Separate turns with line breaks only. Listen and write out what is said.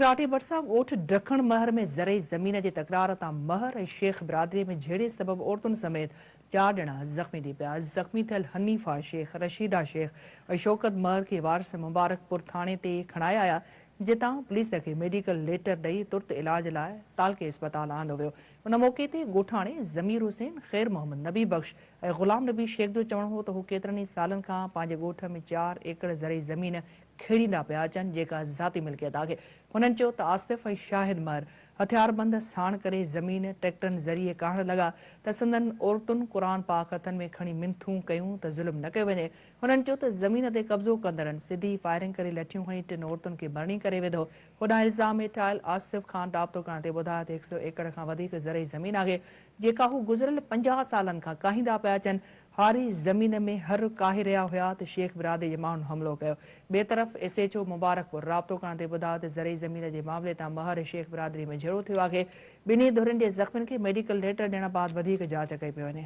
राठी भरसा ॻोठ ॾखण महर में ज़रई ज़मीन जे तकरार तां महर ऐं शेख बिरादरी में झेड़े सबब औरतुनि समेत 4 ॼणा ज़ख़्मी थी पिया। ज़ख़्मी थियल हनीफ़ा शेख, रशीदा शेख ऐं शौकत महर खे वारिस मुबारकपुर थाणे ते खणाए आया, जितां पुलिस खे मेडिकल लेटर ॾेई तुर्त इलाज लाइ तालके अस्पताल आंदो वियो। उन मौक़े ते ॻोठाणे ज़मीर हुसैन, ख़ैर मोहम्मद, नबी बख़्श ऐं ग़ुलाम नबी शेख जो चवणु हो त हू केतिरनि ई सालनि खां पंहिंजे ॻोठ में 4 एकड़ ज़रई ज़मीन खेड़ींदा पिया अचनि, जेका ज़ाती मिल्कियत आहे। हुननि चयो त आसिफ़ ऐं शाहिद महर हथियारबंद साण करे ज़मीन ट्रैक्टरनि ज़रिए काढ़ण लॻा त संदनि औरतुनि क़ुरान पाक हथनि में खणी मिंथूं कयूं त ज़ुल्म न कयो वञे। हुननि चयो त ज़मीन ते कब्ज़ो कंदड़नि सिधी फायरिंग करे लठियूं खणी 3 औरतुनि खे भरणी करे विधो। होॾां इल्ज़ाम हेठि आयल आसिफ़ खान राब्तो करण ते ॿुधायो त 100 एकड़ खां वधीक ज़रई ज़मीन आहे, जेका हू गुज़िरियल 50 सालनि खां काहींदा पिया अचनि। हारी ज़मीन में हर काहे रहिया हुआ त शेख बिरादरी जे माण्हुनि हमलो कयो। ॿिए तरफ़ SHO मुबारकपुर राब्तो करण ते ॿुधायो त ज़रई ज़मीन जे मामले तां महर ऐं शेख बिरादरी में झेड़ो थियो आहे। ॿिन्ही धुरनि जे ज़ख़्मियुनि खे मेडिकल लेटर ॾियण बाद वधीक जांच कई पई वञे।